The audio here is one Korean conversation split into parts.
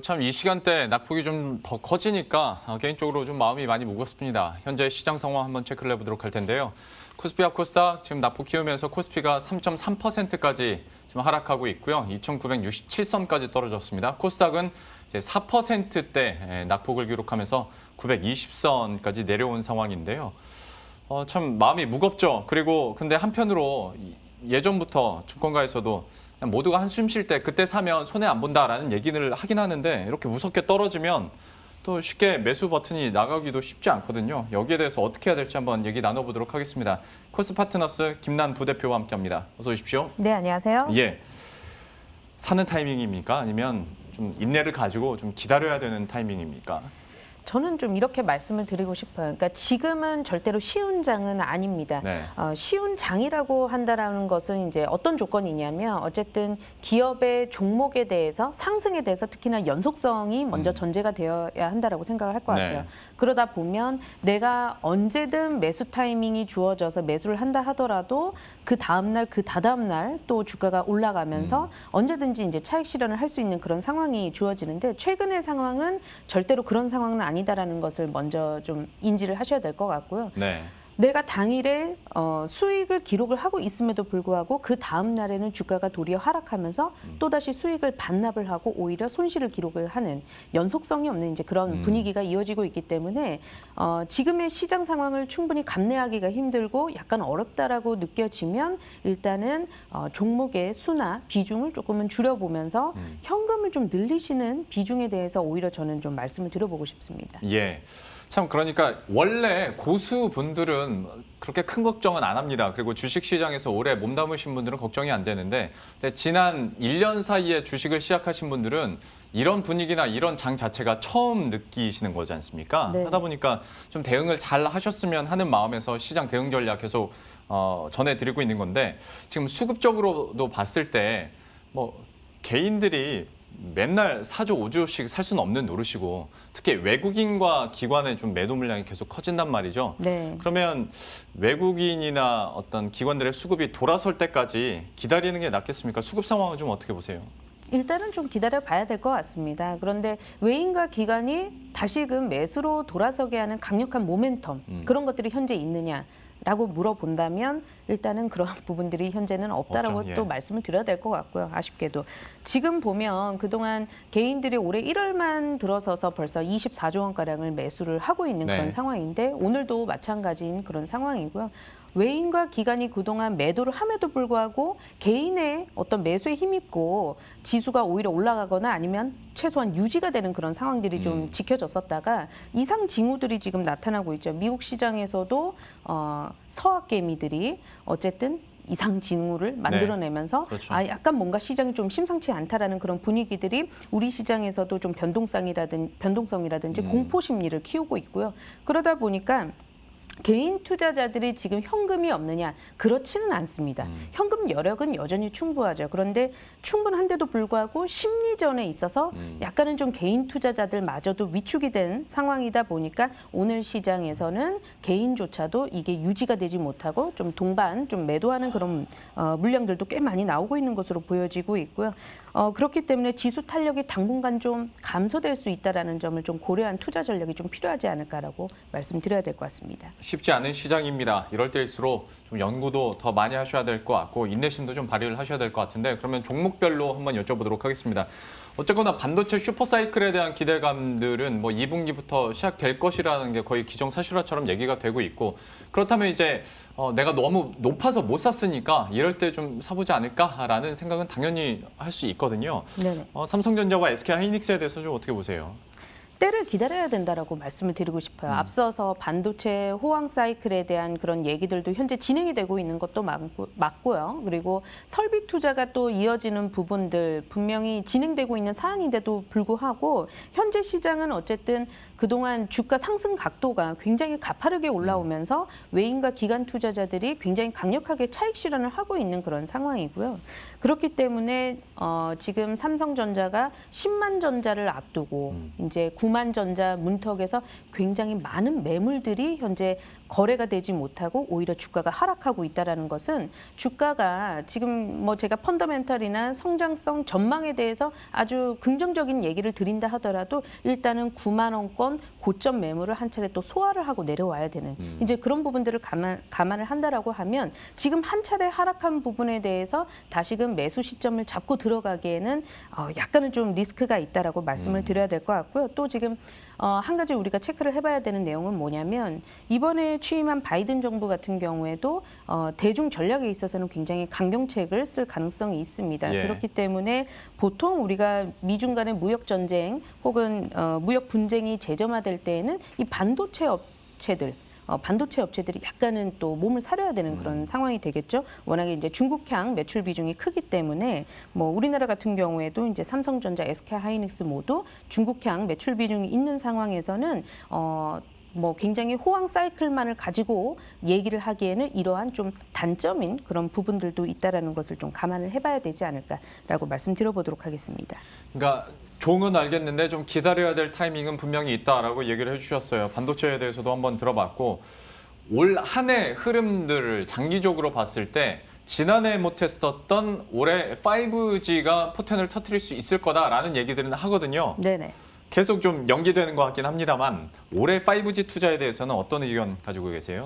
참 이 시간대 낙폭이 좀 더 커지니까 개인적으로 좀 마음이 많이 무겁습니다. 현재 시장 상황 한번 체크를 해보도록 할 텐데요. 코스피와 코스닥 지금 낙폭 키우면서 코스피가 3.3%까지 지금 하락하고 있고요. 2,967선까지 떨어졌습니다. 코스닥은 이제 4%대 낙폭을 기록하면서 920선까지 내려온 상황인데요. 참 마음이 무겁죠. 그리고 근데 한편으로 예전부터 증권가에서도 모두가 한숨 쉴 때 그때 사면 손해 안 본다라는 얘기를 하긴 하는데 이렇게 무섭게 떨어지면 또 쉽게 매수 버튼이 나가기도 쉽지 않거든요. 여기에 대해서 어떻게 해야 될지 한번 얘기 나눠보도록 하겠습니다. 코스파트너스 김난 부대표와 함께합니다. 어서 오십시오. 네, 안녕하세요. 예, 사는 타이밍입니까? 아니면 좀 인내를 가지고 좀 기다려야 되는 타이밍입니까? 저는 좀 이렇게 말씀을 드리고 싶어요. 그러니까 지금은 절대로 쉬운 장은 아닙니다. 네. 쉬운 장이라고 한다라는 것은 이제 어떤 조건이냐면 어쨌든 기업의 종목에 대해서 상승에 대해서 특히나 연속성이 먼저 전제가 되어야 한다라고 생각을 할 것 같아요. 네. 그러다 보면 내가 언제든 매수 타이밍이 주어져서 매수를 한다 하더라도 그 다음 날, 그 다다음 날 또 주가가 올라가면서 언제든지 이제 차익 실현을 할 수 있는 그런 상황이 주어지는데 최근의 상황은 절대로 그런 상황은 아니다라는 것을 먼저 좀 인지를 하셔야 될 것 같고요. 네. 내가 당일에 수익을 기록을 하고 있음에도 불구하고 그 다음 날에는 주가가 도리어 하락하면서 또다시 수익을 반납을 하고 오히려 손실을 기록을 하는 연속성이 없는 이제 그런 분위기가 이어지고 있기 때문에 지금의 시장 상황을 충분히 감내하기가 힘들고 약간 어렵다라고 느껴지면 일단은 종목의 수나 비중을 조금은 줄여보면서 현금을 좀 늘리시는 비중에 대해서 오히려 저는 좀 말씀을 드려보고 싶습니다. 예. 참 그러니까 원래 고수분들은 그렇게 큰 걱정은 안 합니다. 그리고 주식시장에서 오래 몸담으신 분들은 걱정이 안 되는데 지난 1년 사이에 주식을 시작하신 분들은 이런 분위기나 이런 장 자체가 처음 느끼시는 거지 않습니까? 네. 하다 보니까 좀 대응을 잘 하셨으면 하는 마음에서 시장 대응 전략 계속 전해드리고 있는 건데 지금 수급적으로도 봤을 때 뭐 개인들이 맨날 4조, 5조씩 살 수는 없는 노릇이고 특히 외국인과 기관의 좀 매도 물량이 계속 커진단 말이죠. 네. 그러면 외국인이나 어떤 기관들의 수급이 돌아설 때까지 기다리는 게 낫겠습니까? 수급 상황은 좀 어떻게 보세요? 일단은 좀 기다려 봐야 될 것 같습니다. 그런데 외인과 기관이 다시금 매수로 돌아서게 하는 강력한 모멘텀 그런 것들이 현재 있느냐라고 물어본다면 일단은 그런 부분들이 현재는 없다라고 없죠. 예. 또 말씀을 드려야 될 것 같고요. 아쉽게도 지금 보면 그동안 개인들이 올해 1월만 들어서서 벌써 24조 원가량을 매수를 하고 있는 네. 그런 상황인데 오늘도 마찬가지인 그런 상황이고요. 외인과 기관이 그동안 매도를 함에도 불구하고 개인의 어떤 매수에 힘입고 지수가 오히려 올라가거나 아니면 최소한 유지가 되는 그런 상황들이 좀 지켜졌었다가 이상 징후들이 지금 나타나고 있죠. 미국 시장에서도 서학개미들이 어쨌든 이상 징후를 만들어내면서 그렇죠. 약간 뭔가 시장이 좀 심상치 않다라는 그런 분위기들이 우리 시장에서도 좀 변동성이라든지 공포 심리를 키우고 있고요. 그러다 보니까 개인 투자자들이 지금 현금이 없느냐? 그렇지는 않습니다. 현금 여력은 여전히 충분하죠. 그런데 충분한데도 불구하고 심리전에 있어서 약간은 좀 개인 투자자들마저도 위축이 된 상황이다 보니까 오늘 시장에서는 개인조차도 이게 유지가 되지 못하고 좀 동반, 좀 매도하는 그런 물량들도 꽤 많이 나오고 있는 것으로 보여지고 있고요. 그렇기 때문에 지수 탄력이 당분간 좀 감소될 수 있다라는 점을 좀 고려한 투자 전략이 좀 필요하지 않을까라고 말씀드려야 될 것 같습니다. 쉽지 않은 시장입니다. 이럴 때일수록 좀 연구도 더 많이 하셔야 될 것 같고 인내심도 좀 발휘를 하셔야 될 것 같은데 그러면 종목별로 한번 여쭤보도록 하겠습니다. 어쨌거나 반도체 슈퍼사이클에 대한 기대감들은 뭐 2분기부터 시작될 것이라는 게 거의 기정사실화처럼 얘기가 되고 있고 그렇다면 이제 내가 너무 높아서 못 샀으니까 이럴 때 좀 사보지 않을까라는 생각은 당연히 할 수 있거든요. 네네. 삼성전자와 SK하이닉스에 대해서 좀 어떻게 보세요? 때를 기다려야 된다라고 말씀을 드리고 싶어요. 앞서서 반도체 호황 사이클에 대한 그런 얘기들도 현재 진행이 되고 있는 것도 맞고요. 그리고 설비 투자가 또 이어지는 부분들 분명히 진행되고 있는 사안인데도 불구하고 현재 시장은 어쨌든 그동안 주가 상승 각도가 굉장히 가파르게 올라오면서 외인과 기관 투자자들이 굉장히 강력하게 차익 실현을 하고 있는 그런 상황이고요. 그렇기 때문에 지금 삼성전자가 10만 전자를 앞두고 이제 구만전자, 문턱에서 굉장히 많은 매물들이 현재 거래가 되지 못하고 오히려 주가가 하락하고 있다는 것은 주가가 지금 뭐 제가 펀더멘탈이나 성장성 전망에 대해서 아주 긍정적인 얘기를 드린다 하더라도 일단은 9만 원권 고점 매물을 한 차례 또 소화를 하고 내려와야 되는 이제 그런 부분들을 감안을 한다라고 하면 지금 한 차례 하락한 부분에 대해서 다시금 매수 시점을 잡고 들어가기에는 약간은 좀 리스크가 있다라고 말씀을 드려야 될 것 같고요. 또 지금 한 가지 우리가 체크를 해봐야 되는 내용은 뭐냐면 이번에 취임한 바이든 정부 같은 경우에도 대중 전략에 있어서는 굉장히 강경책을 쓸 가능성이 있습니다. 예. 그렇기 때문에 보통 우리가 미중 간의 무역 전쟁 혹은 무역 분쟁이 재점화될 때에는 이 반도체 업체들이 약간은 또 몸을 사려야 되는 그런 상황이 되겠죠. 워낙에 이제 중국향 매출 비중이 크기 때문에 뭐 우리나라 같은 경우에도 이제 삼성전자, SK하이닉스 모두 중국향 매출 비중이 있는 상황에서는 뭐 굉장히 호황 사이클만을 가지고 얘기를 하기에는 이러한 좀 단점인 그런 부분들도 있다라는 것을 좀 감안을 해봐야 되지 않을까라고 말씀드려보도록 하겠습니다. 그러니까 종은 알겠는데 좀 기다려야 될 타이밍은 분명히 있다라고 얘기를 해주셨어요. 반도체에 대해서도 한번 들어봤고 올 한 해 흐름들을 장기적으로 봤을 때 지난해 못했었던 올해 5G가 포텐을 터뜨릴 수 있을 거다라는 얘기들은 하거든요. 네네. 계속 좀 연기되는 것 같긴 합니다만 올해 5G 투자에 대해서는 어떤 의견 가지고 계세요?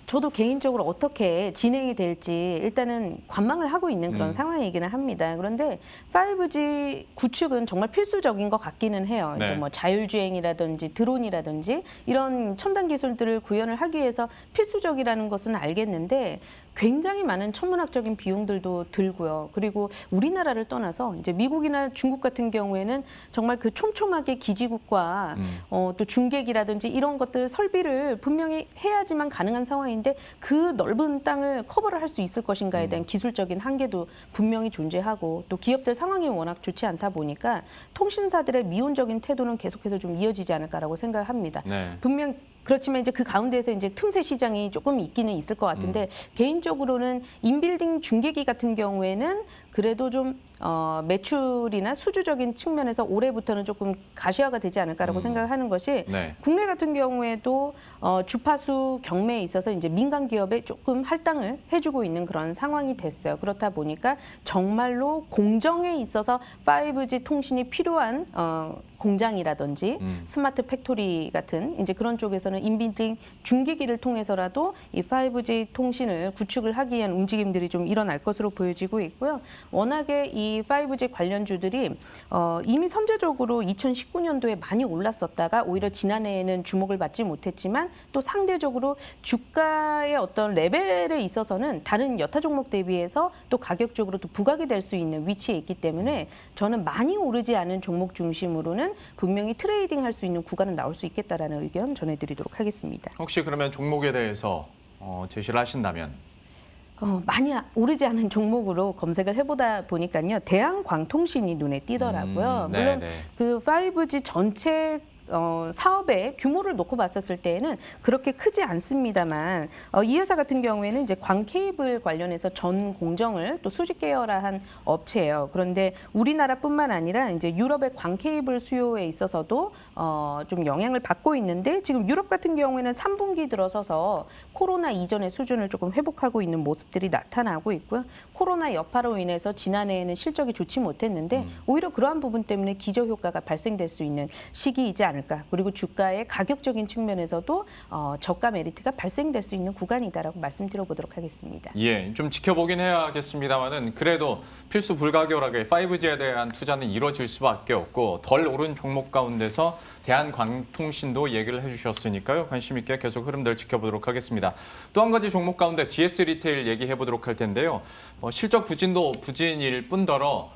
저도 개인적으로 어떻게 진행이 될지 일단은 관망을 하고 있는 그런 상황이기는 합니다. 그런데 5G 구축은 정말 필수적인 것 같기는 해요. 네. 이제 뭐 자율주행이라든지 드론이라든지 이런 첨단 기술들을 구현을 하기 위해서 필수적이라는 것은 알겠는데 굉장히 많은 천문학적인 비용들도 들고요. 그리고 우리나라를 떠나서 이제 미국이나 중국 같은 경우에는 정말 그 촘촘하게 기지국과 또 중계기라든지 이런 것들 설비를 분명히 해야지만 가능한 상황인데 그 넓은 땅을 커버를 할 수 있을 것인가에 대한 기술적인 한계도 분명히 존재하고 또 기업들 상황이 워낙 좋지 않다 보니까 통신사들의 미온적인 태도는 계속해서 좀 이어지지 않을까라고 생각을 합니다. 네. 분명 그렇지만 이제 그 가운데에서 이제 틈새 시장이 조금 있기는 있을 것 같은데 개인적으로는 인빌딩 중계기 같은 경우에는 그래도 좀 매출이나 수주적인 측면에서 올해부터는 조금 가시화가 되지 않을까라고 생각을 하는 것이 네. 국내 같은 경우에도 주파수 경매에 있어서 이제 민간 기업에 조금 할당을 해주고 있는 그런 상황이 됐어요. 그렇다 보니까 정말로 공정에 있어서 5G 통신이 필요한 공장이라든지 스마트 팩토리 같은 이제 그런 쪽에서는 인빌딩 중계기를 통해서라도 이 5G 통신을 구축을 하기 위한 움직임들이 좀 일어날 것으로 보여지고 있고요. 워낙에 이 5G 관련주들이 이미 선제적으로 2019년도에 많이 올랐었다가 오히려 지난해에는 주목을 받지 못했지만 또 상대적으로 주가의 어떤 레벨에 있어서는 다른 여타 종목 대비해서 또 가격적으로도 부각이 될 수 있는 위치에 있기 때문에 저는 많이 오르지 않은 종목 중심으로는 분명히 트레이딩 할 수 있는 구간은 나올 수 있겠다라는 의견 전해드리도록 하겠습니다. 혹시 그러면 종목에 대해서 제시를 하신다면? 많이 오르지 않은 종목으로 검색을 해보다 보니까요. 대한광통신이 눈에 띄더라고요. 물론 네네. 그 5G 전체 사업의 규모를 놓고 봤었을 때에는 그렇게 크지 않습니다만 이 회사 같은 경우에는 이제 광 케이블 관련해서 전 공정을 또 수직 계열화한 업체예요. 그런데 우리나라뿐만 아니라 이제 유럽의 광 케이블 수요에 있어서도 좀 영향을 받고 있는데 지금 유럽 같은 경우에는 3분기 들어서서 코로나 이전의 수준을 조금 회복하고 있는 모습들이 나타나고 있고요. 코로나 여파로 인해서 지난해에는 실적이 좋지 못했는데 오히려 그러한 부분 때문에 기저 효과가 발생될 수 있는 시기이지 않을까. 그리고 주가의 가격적인 측면에서도 저가 메리트가 발생될 수 있는 구간이다라고 말씀드려보도록 하겠습니다. 예, 좀 지켜보긴 해야겠습니다만은 그래도 필수 불가결하게 5G에 대한 투자는 이루어질 수밖에 없고 덜 오른 종목 가운데서 대한광통신도 얘기를 해주셨으니까요. 관심 있게 계속 흐름들 지켜보도록 하겠습니다. 또 한 가지 종목 가운데 GS 리테일 얘기해보도록 할 텐데요. 실적 부진도 부진일 뿐더러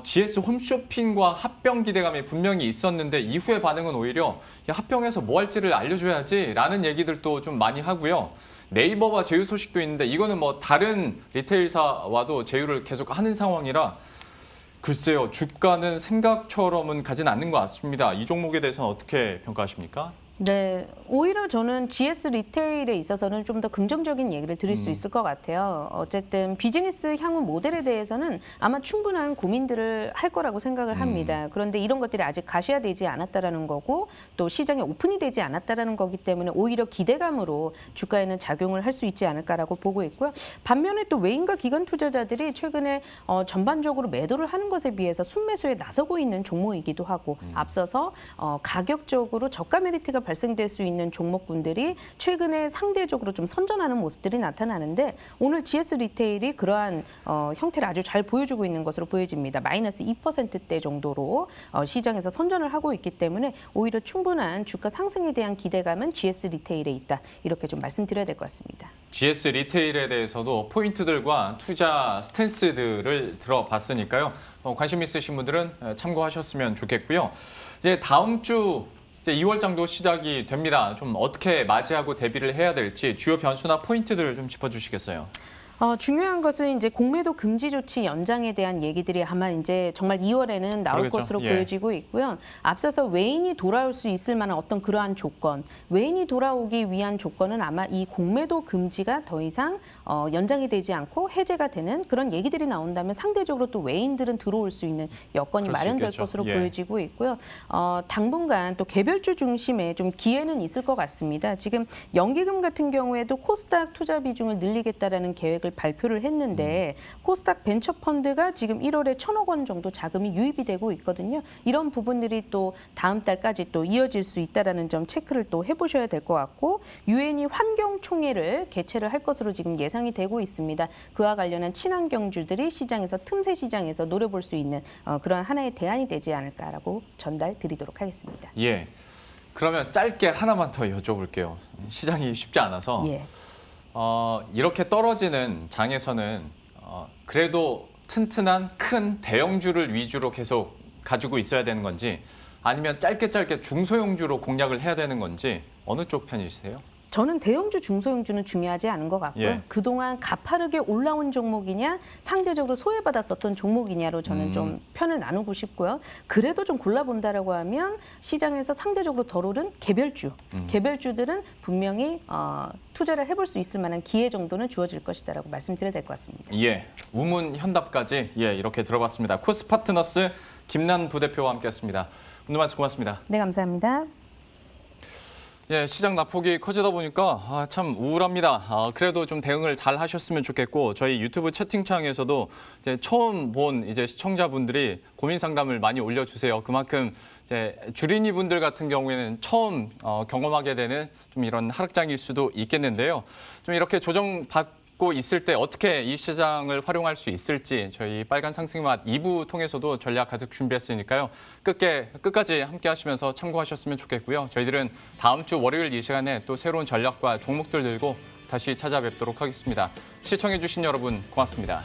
GS 홈쇼핑과 합병 기대감이 분명히 있었는데 이후의 반응은 오히려 합병해서 뭐 할지를 알려줘야지라는 얘기들도 좀 많이 하고요. 네이버와 제휴 소식도 있는데 이거는 뭐 다른 리테일사와도 제휴를 계속 하는 상황이라 글쎄요. 주가는 생각처럼은 가진 않는 것 같습니다. 이 종목에 대해서는 어떻게 평가하십니까? 네, 오히려 저는 GS 리테일에 있어서는 좀 더 긍정적인 얘기를 드릴 수 있을 것 같아요. 어쨌든 비즈니스 향후 모델에 대해서는 아마 충분한 고민들을 할 거라고 생각을 합니다. 그런데 이런 것들이 아직 가시화되지 않았다라는 거고 또 시장에 오픈이 되지 않았다라는 거기 때문에 오히려 기대감으로 주가에는 작용을 할 수 있지 않을까라고 보고 있고요. 반면에 또 외인과 기관 투자자들이 최근에 전반적으로 매도를 하는 것에 비해서 순매수에 나서고 있는 종목이기도 하고 앞서서 가격적으로 저가 메리트가 발생될 수 있는 종목군들이 최근에 상대적으로 좀 선전하는 모습들이 나타나는데 오늘 GS 리테일이 그러한 형태를 아주 잘 보여주고 있는 것으로 보여집니다. 마이너스 2%대 정도로 시장에서 선전을 하고 있기 때문에 오히려 충분한 주가 상승에 대한 기대감은 GS 리테일에 있다. 이렇게 좀 말씀드려야 될 것 같습니다. GS 리테일에 대해서도 포인트들과 투자 스탠스들을 들어봤으니까요. 관심 있으신 분들은 참고하셨으면 좋겠고요. 이제 다음 주 이제 2월장도 시작이 됩니다. 좀 어떻게 맞이하고 대비를 해야 될지 주요 변수나 포인트들을 좀 짚어주시겠어요? 중요한 것은 이제 공매도 금지 조치 연장에 대한 얘기들이 아마 이제 정말 2월에는 나올 그러겠죠. 것으로 예. 보여지고 있고요. 앞서서 외인이 돌아올 수 있을 만한 어떤 그러한 조건, 외인이 돌아오기 위한 조건은 아마 이 공매도 금지가 더 이상 연장이 되지 않고 해제가 되는 그런 얘기들이 나온다면 상대적으로 또 외인들은 들어올 수 있는 여건이 그럴 수 마련될 있겠죠. 것으로 예. 보여지고 있고요. 당분간 또 개별주 중심의 좀 기회는 있을 것 같습니다. 지금 연기금 같은 경우에도 코스닥 투자 비중을 늘리겠다라는 계획을 발표를 했는데 코스닥 벤처펀드가 지금 1월에 1,000억 원 정도 자금이 유입이 되고 있거든요. 이런 부분들이 또 다음 달까지 또 이어질 수 있다라는 점 체크를 또 해보셔야 될 것 같고 유엔이 환경총회를 개최를 할 것으로 지금 예상이 되고 있습니다. 그와 관련한 친환경주들이 시장에서 틈새 시장에서 노려볼 수 있는 그런 하나의 대안이 되지 않을까라고 전달 드리도록 하겠습니다. 예. 그러면 짧게 하나만 더 여쭤볼게요. 시장이 쉽지 않아서. 예. 이렇게 떨어지는 장에서는 그래도 튼튼한 큰 대형주를 위주로 계속 가지고 있어야 되는 건지 아니면 짧게 중소형주로 공략을 해야 되는 건지 어느 쪽 편이세요? 저는 대형주, 중소형주는 중요하지 않은 것 같고요. 예. 그동안 가파르게 올라온 종목이냐 상대적으로 소외받았었던 종목이냐로 저는 좀 편을 나누고 싶고요. 그래도 좀 골라본다라고 하면 시장에서 상대적으로 덜 오른 개별주. 개별주들은 분명히 투자를 해볼 수 있을 만한 기회 정도는 주어질 것이다라고 말씀드려야 될 것 같습니다. 예, 우문 현답까지 이렇게 들어봤습니다. 코스파트너스 김난 부대표와 함께했습니다. 오늘 말씀 고맙습니다. 네, 감사합니다. 예, 시장 낙폭이 커지다 보니까 참 우울합니다. 그래도 좀 대응을 잘 하셨으면 좋겠고 저희 유튜브 채팅창에서도 이제 처음 본 이제 시청자분들이 고민 상담을 많이 올려주세요. 그만큼 이제 주린이 분들 같은 경우에는 처음 경험하게 되는 좀 이런 하락장일 수도 있겠는데요. 좀 이렇게 조정받고 있을 때 어떻게 이 시장을 활용할 수 있을지 저희 빨간 상승맛 2부 통해서도 전략 가득 준비했으니까요. 끝까지 함께 하시면서 참고하셨으면 좋겠고요. 저희들은 다음 주 월요일 이 시간에 또 새로운 전략과 종목들 들고 다시 찾아뵙도록 하겠습니다. 시청해주신 여러분 고맙습니다.